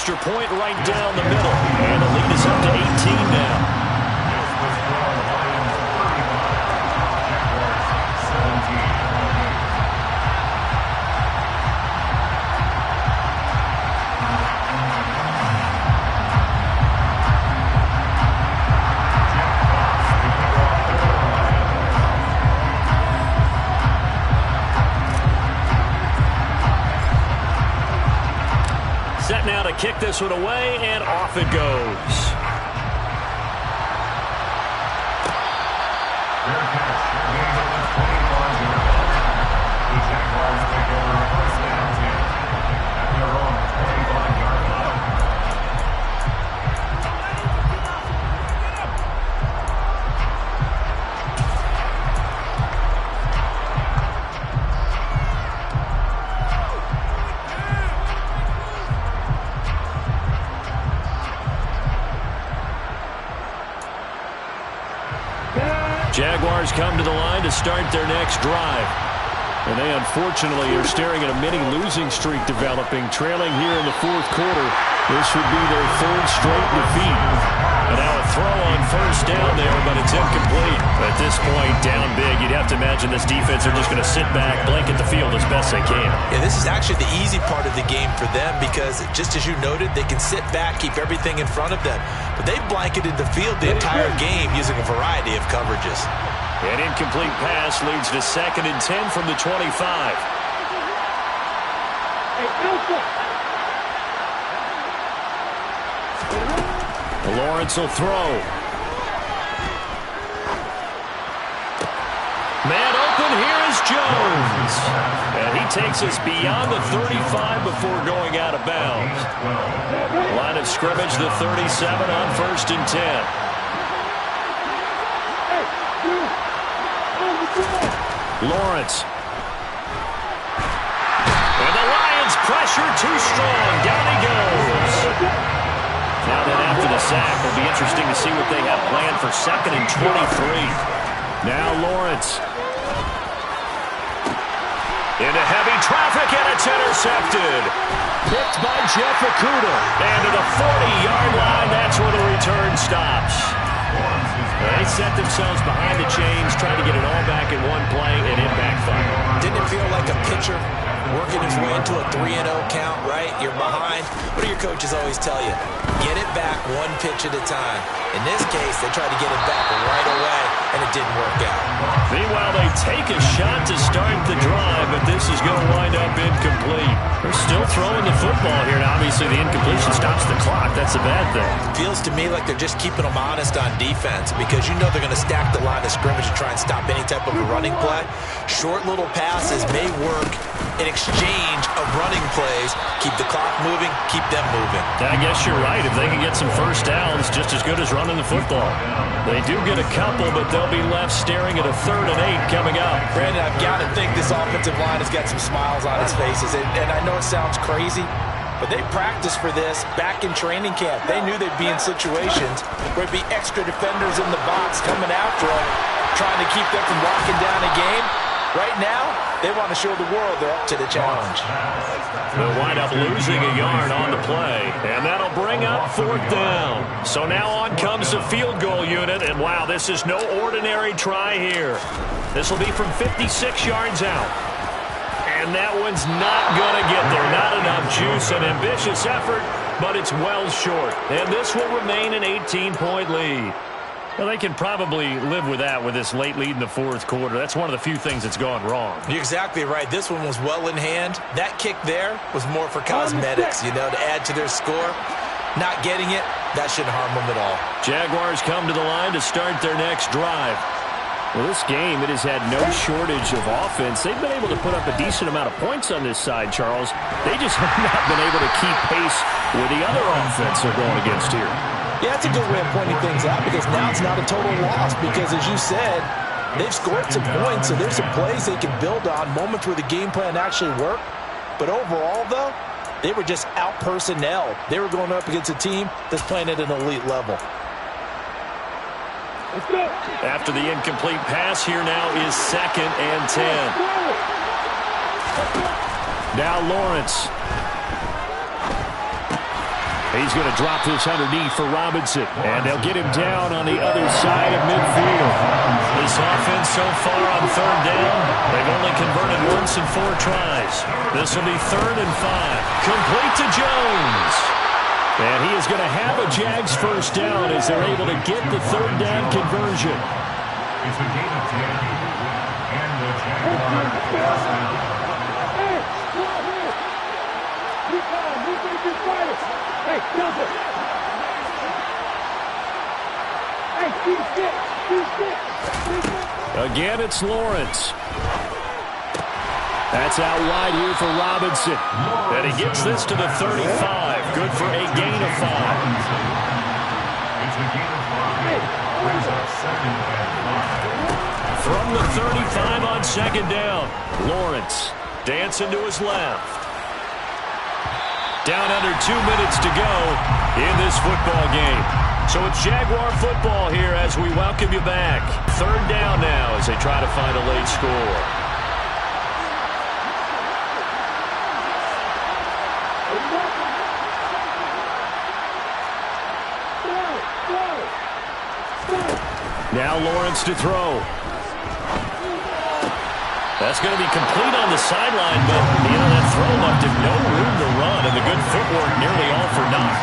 extra point right down the middle. And the lead is up to 18 now. Set now to kick this one away, and off it goes. Jaguars come to the line to start their next drive. And they unfortunately are staring at a mini losing streak developing, trailing here in the fourth quarter. This would be their third straight defeat. And now a throw on first down there, but it's incomplete. At this point, down big, you'd have to imagine this defense are just going to sit back, blanket the field as best they can. Yeah, this is actually the easy part of the game for them because, just as you noted, they can sit back, keep everything in front of them. But they've blanketed the field the entire game using a variety of coverages. An incomplete pass leads to 2nd and 10 from the 25. Lawrence will throw. Man open, here is Jones. And he takes us beyond the 35 before going out of bounds. Line of scrimmage, the 37 on 1st and 10. Lawrence. And the Lions pressure too strong. Down he goes. Now then after the sack, it'll be interesting to see what they have planned for 2nd and 23. Now Lawrence. Into heavy traffic, and it's intercepted. Picked by Jeff Okudah. And to the 40-yard line, that's where the return stops. They set themselves behind the chains, trying to get it all back in one play, and it backfired. Didn't it feel like a pitcher working his way into a 3-0 count, right? You're behind. What do your coaches always tell you? Get it back one pitch at a time. In this case, they tried to get it back right away, and it didn't work out. Meanwhile, they take a shot to start the drive, but this is going to wind up incomplete. They're still throwing the football here, and obviously the incompletion stops the clock. That's a bad thing. Feels to me like they're just keeping them honest on defense because you know they're going to stack the line of scrimmage to try and stop any type of a running play. Short little passes may work in exchange of running plays. Keep the clock moving, keep them moving. I guess you're right. If they can get some first downs, just as good as running the football. They do get a couple, but they'll be left staring at a 3rd and 8 coming up. Brandon, I've got to think this offensive line has got some smiles on its faces. And I know it sounds crazy, but they practiced for this back in training camp. They knew they'd be in situations where it'd be extra defenders in the box coming after them, trying to keep them from locking down a game. Right now, they want to show the world they're up to the challenge. They'll wind up losing a yard on the play, and that'll bring up 4th down. So now on comes the field goal unit, and wow, this is no ordinary try here. This will be from 56 yards out. And that one's not going to get there. Not enough juice, an ambitious effort, but it's well short. And this will remain an 18-point lead. Well, they can probably live with that with this late lead in the 4th quarter. That's one of the few things that's gone wrong. You're exactly right. This one was well in hand. That kick there was more for cosmetics, to add to their score. Not getting it, that shouldn't harm them at all. Jaguars come to the line to start their next drive. Well, this game, it has had no shortage of offense. They've been able to put up a decent amount of points on this side, Charles. They just have not been able to keep pace with the other offense they're going against here. Yeah, that's a good way of pointing things out because now it's not a total loss because, as you said, they've scored some points, so there's some plays they can build on, moments where the game plan actually worked. But overall, though, they were just out-personnel. They were going up against a team that's playing at an elite level. After the incomplete pass, here now is 2nd and 10. Now Lawrence. He's going to drop this underneath for Robinson. And they'll get him down on the other side of midfield. This offense so far on third down, they've only converted once in 4 tries. This will be 3rd and 5. Complete to Jones. And he is going to have a Jags first down as they're able to get the 3rd down conversion. It's a game of 10. And the Jaguars. Hey, Joseph! Hey, again, it's Lawrence. That's out wide here for Robinson. And he gets this to the 35. Good for a gain of 5. It's a gain of 5. Brings up 2nd and 5. From the 35 on 2nd down, Lawrence dancing to his left. Down under 2 minutes to go in this football game. So it's Jaguar football here as we welcome you back. 3rd down now as they try to find a late score. Now Lawrence to throw. That's going to be complete on the sideline, but that throw left him no room to run, and the good footwork nearly all for naught.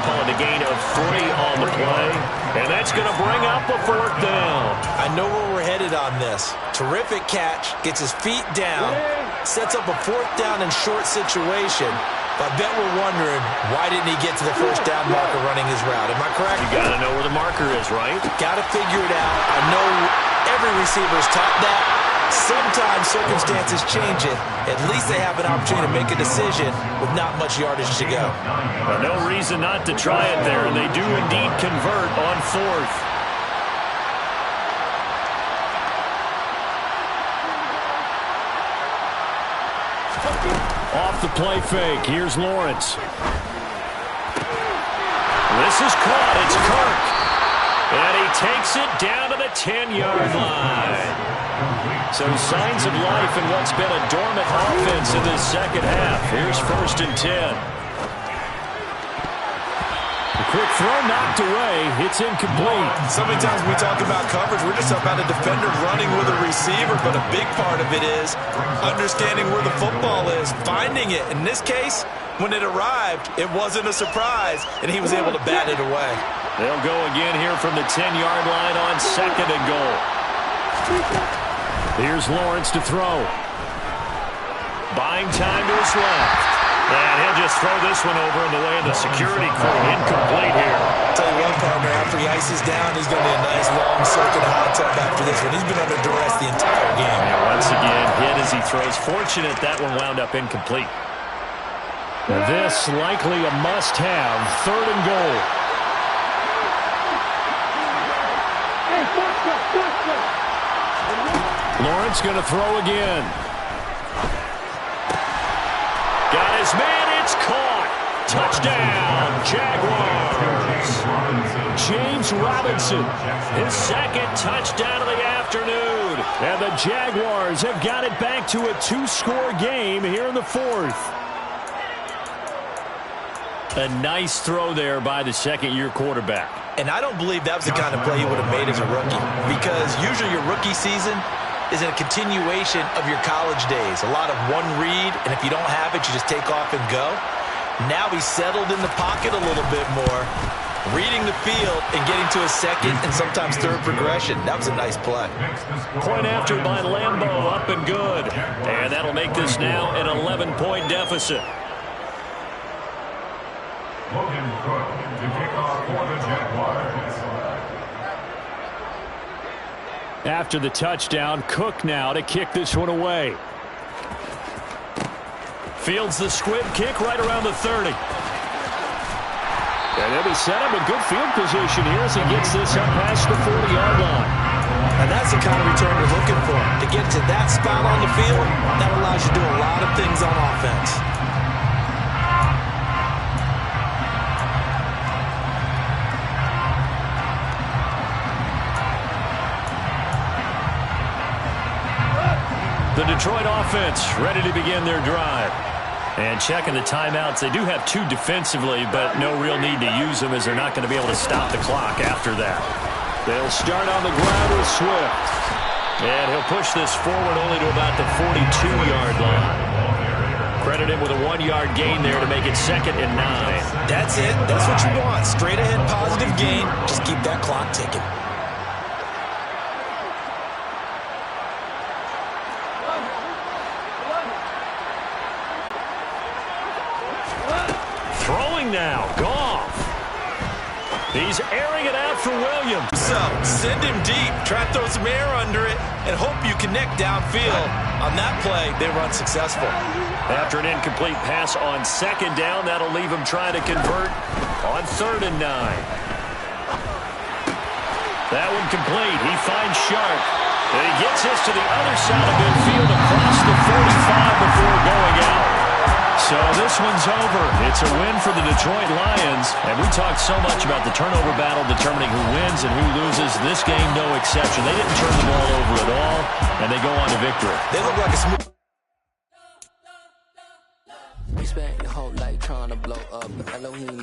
Calling a gain of 3 on the play, and that's going to bring up a 4th down. I know where we're headed on this. Terrific catch, gets his feet down, sets up a 4th down and short situation. But I bet we're wondering, why didn't he get to the 1st down marker running his route? Am I correct? You got to know where the marker is, right? Got to figure it out. I know every receiver is taught that. Sometimes circumstances change it. At least they have an opportunity to make a decision with not much yardage to go. Well, no reason not to try it there, and they do indeed convert on 4th. Off the play fake. Here's Lawrence. This is caught. It's Kirk. And he takes it down to the 10-yard line. So signs of life in what's been a dormant offense in this 2nd half. Here's 1st and 10. A quick throw knocked away. It's incomplete. So many times we talk about coverage, we're just about a defender running with a receiver, but a big part of it is understanding where the football is, finding it. In this case, when it arrived, it wasn't a surprise, and he was able to bat it away. They'll go again here from the 10-yard line on 2nd and goal. Here's Lawrence to throw. Buying time to his left. And he'll just throw this one over in the way of the security crew. Incomplete here. I'll tell you what, partner, after he ices down, he's going to be a nice long circuit hot tub after this one. He's been under duress the entire game. And once again, hit as he throws. Fortunate that one wound up incomplete. Now this likely a must-have. 3rd and goal. Lawrence going to throw again. Got his man. It's caught. Touchdown, Jaguars. James Robinson, his 2nd touchdown of the afternoon. And the Jaguars have got it back to a 2-score game here in the 4th. A nice throw there by the 2nd-year quarterback. And I don't believe that was the kind of play he would have made as a rookie, because usually your rookie season is a continuation of your college days. A lot of one read, and if you don't have it, you just take off and go. Now he's settled in the pocket a little bit more, reading the field and getting to a 2nd and sometimes 3rd progression. That was a nice play. Point after by Lambeau, up and good. And that'll make this now an 11-point deficit. Logan Cook to kick off for the Jaguars. After the touchdown, Cook now to kick this one away. Fields the squib kick right around the 30. And he'll be set up in good field position here as he gets this up past the 40-yard line. And that's the kind of return you're looking for. To get to that spot on the field, that allows you to do a lot of things on offense. The Detroit offense ready to begin their drive. And checking the timeouts, they do have 2 defensively, but no real need to use them as they're not going to be able to stop the clock after that. They'll start on the ground with Swift. And he'll push this forward only to about the 42-yard line. Credit him with a 1-yard gain there to make it 2nd and 9. That's it. That's what you want. Straight ahead positive gain. Just keep that clock ticking. Throwing now, Goff. He's airing it out for Williams. So, send him deep. Try to throw some air under it and hope you connect downfield. On that play, they run successful. After an incomplete pass on 2nd down, that'll leave him trying to convert on 3rd and 9. That one complete. He finds Sharp. And he gets this to the other side of midfield across the 45 before going out. So this one's over. It's a win for the Detroit Lions. And we talked so much about the turnover battle determining who wins and who loses. This game, no exception. They didn't turn the ball over at all, and they go on to victory. They look like a smooth. We spent your whole life trying to blow up. Elohim